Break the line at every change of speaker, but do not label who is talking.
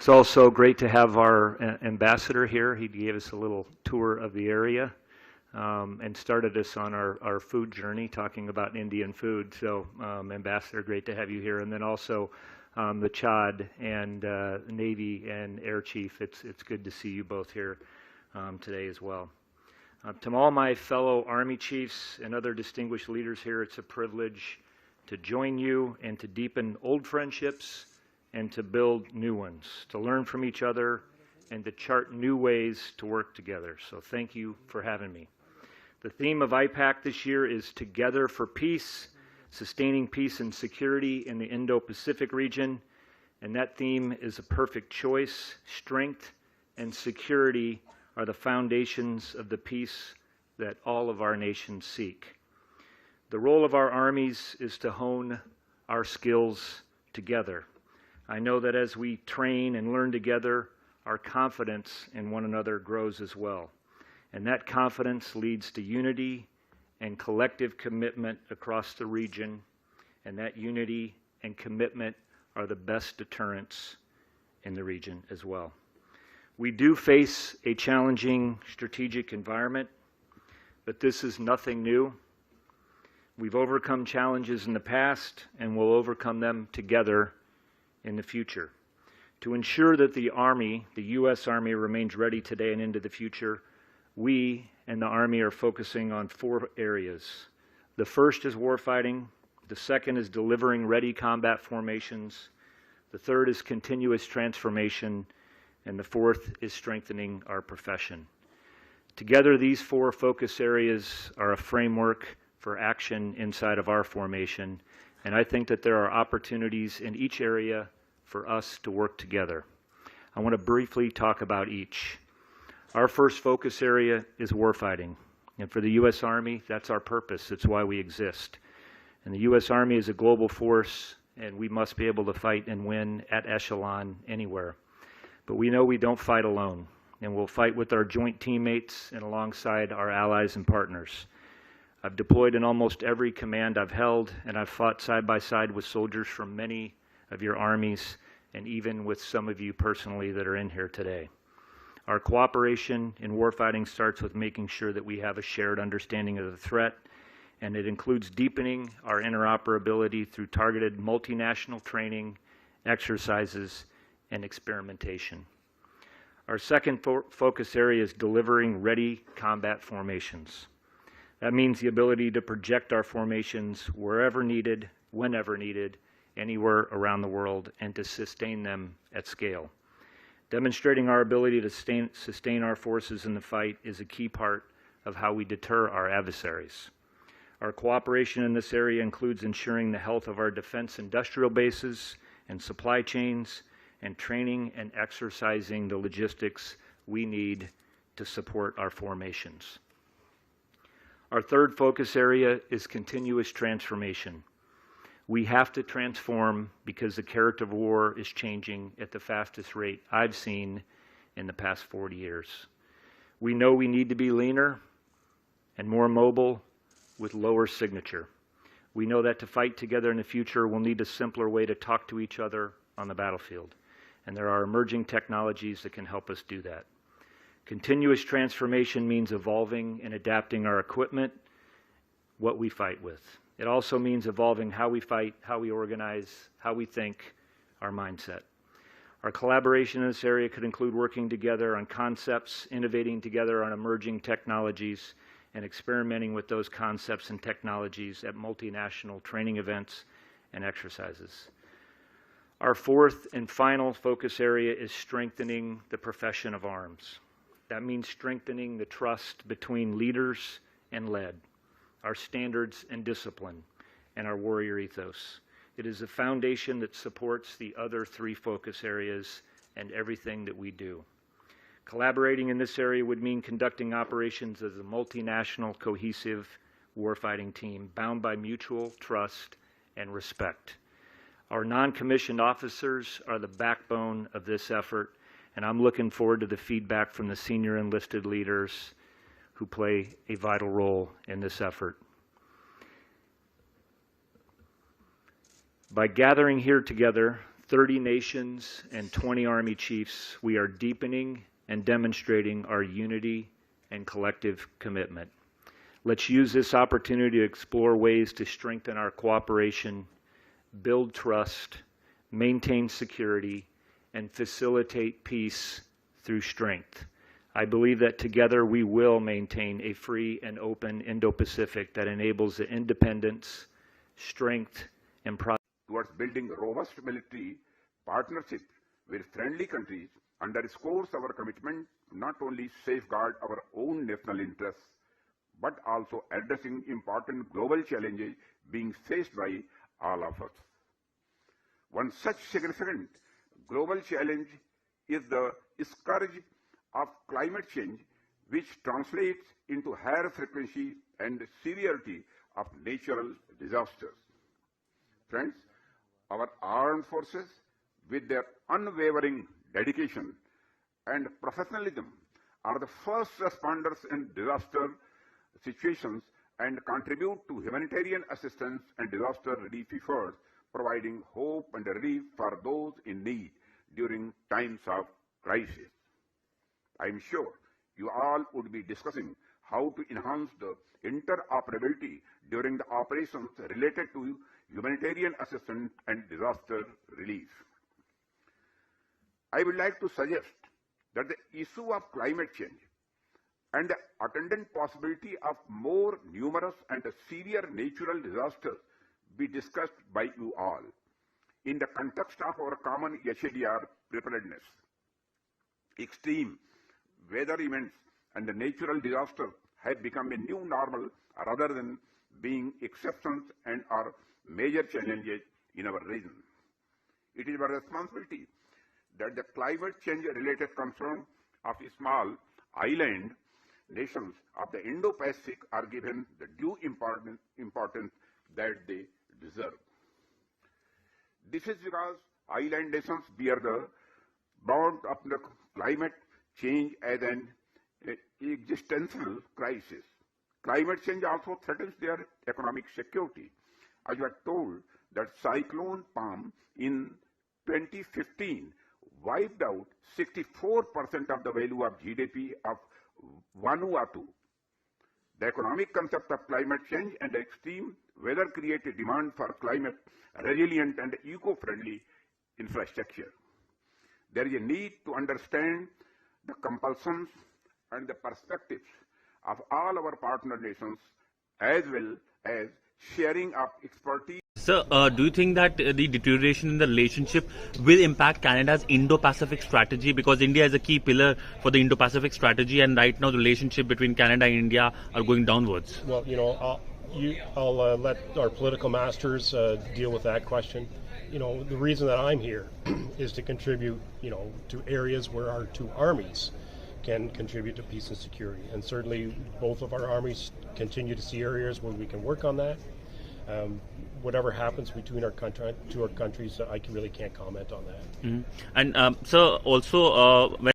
It's also great to have our ambassador here. He gave us a little tour of the area and started us on our food journey, talking about Indian food. So, Ambassador, great to have you here. And then also the CHOD and Navy and Air Chief. It's good to see you both here today as well. To all my fellow Army chiefs and other distinguished leaders here, it's a privilege to join you and to deepen old friendships and to build new ones, to learn from each other and to chart new ways to work together. So thank you for having me. The theme of IPAC this year is Together for Peace, Sustaining Peace and Security in the Indo-Pacific region, and that theme is a perfect choice. Strength and security are the foundations of the peace that all of our nations seek. The role of our armies is to hone our skills together. I know that as we train and learn together, our confidence in one another grows as well. And that confidence leads to unity and collective commitment across the region, and that unity and commitment are the best deterrents in the region as well. We do face a challenging strategic environment, but this is nothing new. We've overcome challenges in the past, and we'll overcome them together in the future. To ensure that the Army, the U.S. Army, remains ready today and into the future, we and the Army are focusing on 4 areas. The first is warfighting. The second is delivering ready combat formations. The third is continuous transformation. And the fourth is strengthening our profession. Together, these 4 focus areas are a framework for action inside of our formation, and I think that there are opportunities in each area for us to work together. I want to briefly talk about each. Our first focus area is warfighting, and for the U.S. Army, that's our purpose. It's why we exist. And the U.S. Army is a global force, and we must be able to fight and win at echelon anywhere. But we know we don't fight alone, and we'll fight with our joint teammates and alongside our allies and partners. I've deployed in almost every command I've held, and I've fought side by side with soldiers from many of your armies, and even with some of you personally that are in here today. Our cooperation in warfighting starts with making sure that we have a shared understanding of the threat, and it includes deepening our interoperability through targeted multinational training, exercises, and experimentation. Our second focus area is delivering ready combat formations. That means the ability to project our formations wherever needed, whenever needed, anywhere around the world, and to sustain them at scale. Demonstrating our ability to sustain our forces in the fight is a key part of how we deter our adversaries. Our cooperation in this area includes ensuring the health of our defense industrial bases and supply chains, and training and exercising the logistics we need to support our formations. Our third focus area is continuous transformation. We have to transform because the character of war is changing at the fastest rate I've seen in the past 40 years. We know we need to be leaner and more mobile with lower signature. We know that to fight together in the future, we'll need a simpler way to talk to each other on the battlefield. And there are emerging technologies that can help us do that. Continuous transformation means evolving and adapting our equipment, what we fight with. It also means evolving how we fight, how we organize, how we think, our mindset. Our collaboration in this area could include working together on concepts, innovating together on emerging technologies, and experimenting with those concepts and technologies at multinational training events and exercises. Our fourth and final focus area is strengthening the profession of arms. That means strengthening the trust between leaders and led, our standards and discipline, and our warrior ethos. It is a foundation that supports the other 3 focus areas and everything that we do. Collaborating in this area would mean conducting operations as a multinational, cohesive warfighting team bound by mutual trust and respect. Our non-commissioned officers are the backbone of this effort, and I'm looking forward to the feedback from the senior enlisted leaders who play a vital role in this effort. By gathering here together 30 nations and 20 Army chiefs, we are deepening and demonstrating our unity and collective commitment. Let's use this opportunity to explore ways to strengthen our cooperation, build trust, maintain security, and facilitate peace through strength. I believe that together we will maintain a free and open Indo-Pacific that enables the independence, strength, and prosperity
towards building robust military partnership with friendly countries underscores our commitment to not only safeguard our own national interests, but also addressing important global challenges being faced by all of us. One such significant global challenge is the scourge of climate change, which translates into higher frequency and severity of natural disasters. Friends, our armed forces, with their unwavering dedication and professionalism, are the first responders in disaster situations and contribute to humanitarian assistance and disaster relief efforts, providing hope and relief for those in need during times of crisis. I am sure you all would be discussing how to enhance the interoperability during the operations related to humanitarian assistance and disaster relief. I would like to suggest that the issue of climate change and the attendant possibility of more numerous and severe natural disasters be discussed by you all in the context of our common HADR preparedness. Extreme weather events and the natural disasters have become a new normal rather than being exceptions and are major challenges in our region. It is our responsibility that the climate change related concerns of small island nations of the Indo-Pacific are given the due importance that they deserve. This is because island nations bear the brunt of the climate change as an existential crisis. Climate change also threatens their economic security. As you are told that Cyclone Palm in 2015 wiped out 64% of the value of GDP of Vanuatu. The economic concept of climate change and extreme weather create a demand for climate resilient and eco-friendly infrastructure. There is a need to understand the compulsions and the perspectives of all our partner nations, as well as sharing of expertise.
Sir, do you think that the deterioration in the relationship will impact Canada's Indo-Pacific strategy? Because India is a key pillar for the Indo-Pacific strategy, and right now the relationship between Canada and India are going downwards.
Well, I'll let our political masters deal with that question. The reason that I'm here is to contribute, to areas where our two armies can contribute to peace and security. And certainly both of our armies continue to see areas where we can work on that. Whatever happens between our countries, I really can't comment on that.
Mm-hmm. And so also when